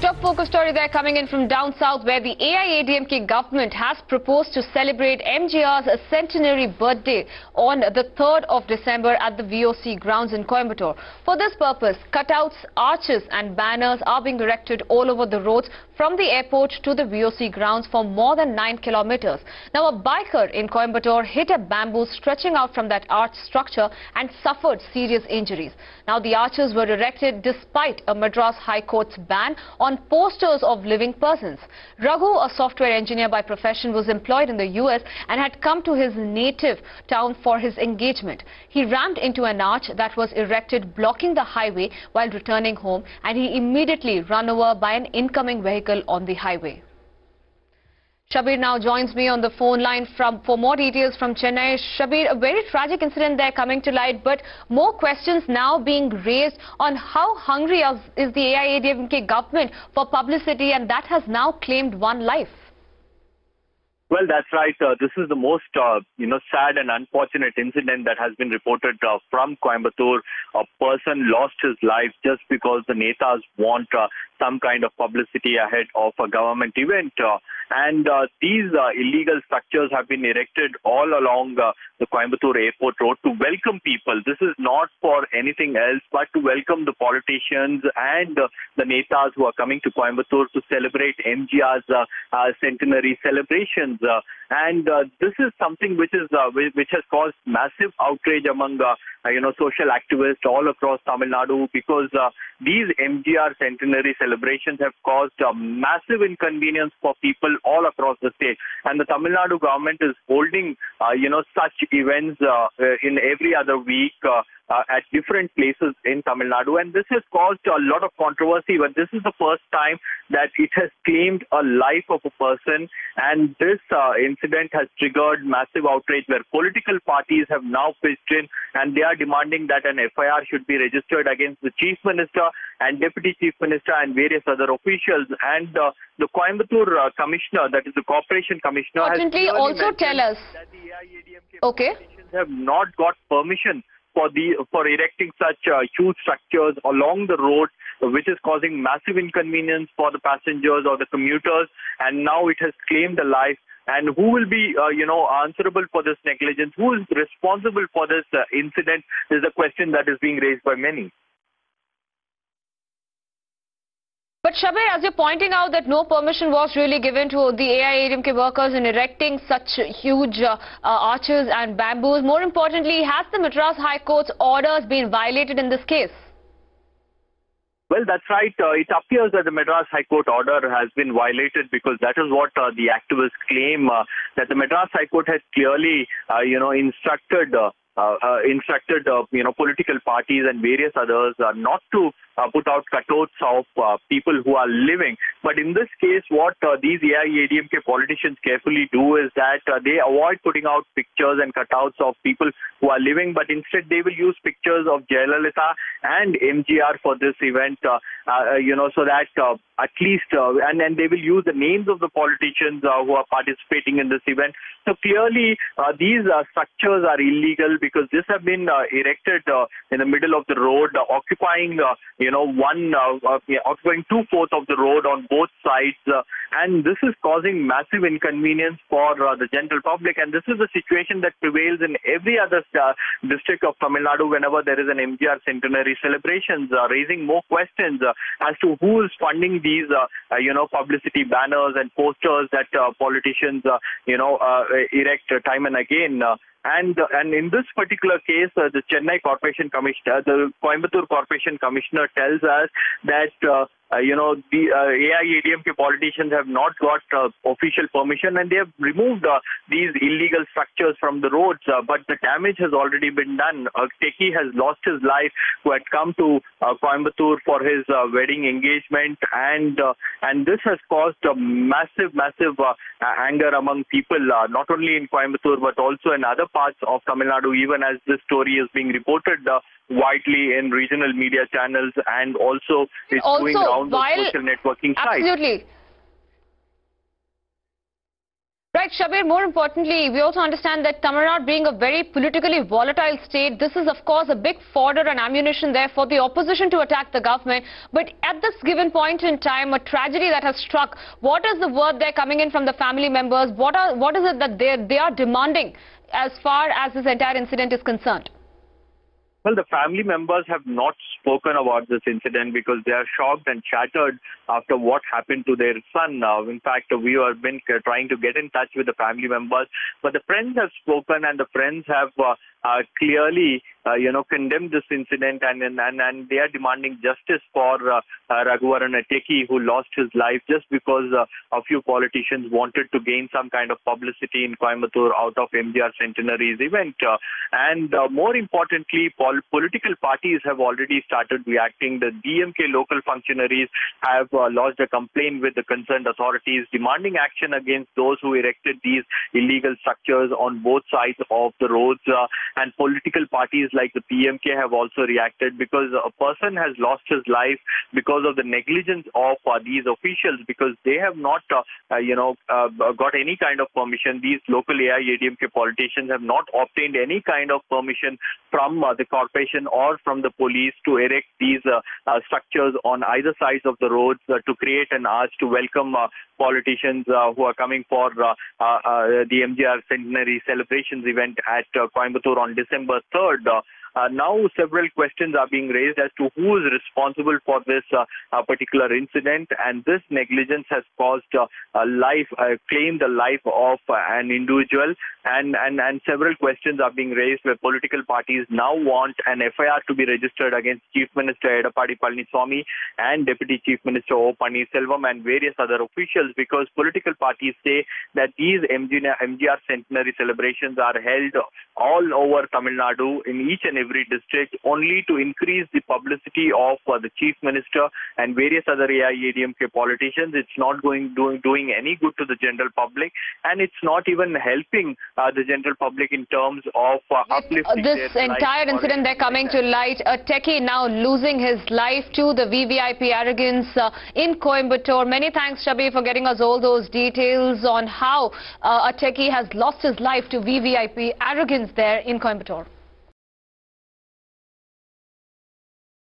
Top focus story there coming in from down south, where the AIADMK government has proposed to celebrate MGR's centenary birthday on the 3rd of December at the VOC grounds in Coimbatore. For this purpose, cutouts, arches and banners are being erected all over the roads from the airport to the VOC grounds for more than 9 kilometers. Now, a biker in Coimbatore hit a bamboo stretching out from that arch structure and suffered serious injuries. Now, the arches were erected despite a Madras High Court's ban on posters of living persons. Raghu, a software engineer by profession, was employed in the US and had come to his native town for his engagement. He rammed into an arch that was erected blocking the highway while returning home, and he immediately run over by an incoming vehicle on the highway. Shabir now joins me on the phone line for more details from Chennai. Shabir, a very tragic incident there coming to light, but more questions now being raised on how hungry is the AIADMK government for publicity, and that has now claimed one life. Well, that's right. This is the most, sad and unfortunate incident that has been reported from Coimbatore. A person lost his life just because the Netas want some kind of publicity ahead of a government event. These illegal structures have been erected all along the Coimbatore Airport Road to welcome people. This is not for anything else but to welcome the politicians and the Netas who are coming to Coimbatore to celebrate MGR's centenary celebrations. This is something which has caused massive outrage among social activists all across Tamil Nadu, because these MGR centenary celebrations have caused massive inconvenience for people all across the state. And the Tamil Nadu government is holding such events in every other week at different places in Tamil Nadu, and this has caused a lot of controversy. But this is the first time that it has claimed a life of a person, and this incident has triggered massive outrage where political parties have now pitched in, and they are demanding that an FIR should be registered against the Chief Minister and Deputy Chief Minister and various other officials. And the Coimbatore Commissioner, that is the Corporation Commissioner, has also tell us that the AIADMK politicians have not got permission for erecting such huge structures along the road, which is causing massive inconvenience for the passengers or the commuters. And now it has claimed a life. And who will be, answerable for this negligence? Who is responsible for this incident is a question that is being raised by many. But Shabir, as you're pointing out that no permission was really given to the AIADMK workers in erecting such huge arches and bamboos, more importantly, has the Madras High Court's orders been violated in this case? Well, that's right. It appears that the Madras High Court order has been violated, because that is what the activists claim, that the Madras High Court has clearly, instructed political parties and various others not to put out cutouts of people who are living. But in this case, what these AIADMK politicians carefully do is that they avoid putting out pictures and cutouts of people who are living, but instead they will use pictures of Jayalalitha and MGR for this event, so that at least, and they will use the names of the politicians who are participating in this event. So clearly, these structures are illegal, because this have been erected in the middle of the road, occupying occupying 2/4 of the road on both sides, and this is causing massive inconvenience for the general public. And this is a situation that prevails in every other district of Tamil Nadu whenever there is an MGR centenary celebrations, raising more questions as to who is funding these publicity banners and posters that politicians erect time and again. And in this particular case, the Chennai Corporation Commissioner, the Coimbatore Corporation Commissioner tells us that the AIADMK politicians have not got official permission, and they have removed these illegal structures from the roads. But the damage has already been done. A techie has lost his life who had come to Coimbatore for his wedding engagement, and this has caused a massive anger among people, not only in Coimbatore but also in other parts of Tamil Nadu, even as this story is being reported widely in regional media channels, and also it's going around the social networking sites. Absolutely. Right, Shabir, more importantly, we also understand that Tamil Nadu being a very politically volatile state, this is of course a big fodder and ammunition there for the opposition to attack the government. But at this given point in time, a tragedy that has struck, what is the word there coming in from the family members? What is it that they are demanding as far as this entire incident is concerned? Well, the family members have not spoken about this incident because they are shocked and shattered after what happened to their son. In fact, we have been trying to get in touch with the family members, but the friends have spoken and the friends have clearly condemned this incident and they are demanding justice for Raghu who lost his life just because a few politicians wanted to gain some kind of publicity in Coimbatore out of MGR Centenary's event. More importantly, political parties have already started reacting. The DMK local functionaries have lodged a complaint with the concerned authorities demanding action against those who erected these illegal structures on both sides of the roads. And political parties like the PMK have also reacted because a person has lost his life because of the negligence of these officials, because they have not got any kind of permission. These local AIADMK politicians have not obtained any kind of permission from the corporation or from the police to erect these structures on either sides of the roads to create an arch to welcome politicians who are coming for the MGR Centenary celebrations event at Coimbatore on December 3rd. Now several questions are being raised as to who is responsible for this particular incident, and this negligence has caused claimed the life of an individual, and several questions are being raised where political parties now want an FIR to be registered against Chief Minister Edappadi Palaniswamy and Deputy Chief Minister O. Pannirselvam and various other officials, because political parties say that these MGR Centenary celebrations are held all over Tamil Nadu in each and every district only to increase the publicity of the Chief Minister and various other AIADMK politicians. It's not doing any good to the general public, and it's not even helping the general public in terms of uplifting this entire incident. They're coming to light. A techie now losing his life to the VVIP Arrogance in Coimbatore. Many thanks, Shabir, for getting us all those details on how a techie has lost his life to VVIP Arrogance there in Coimbatore.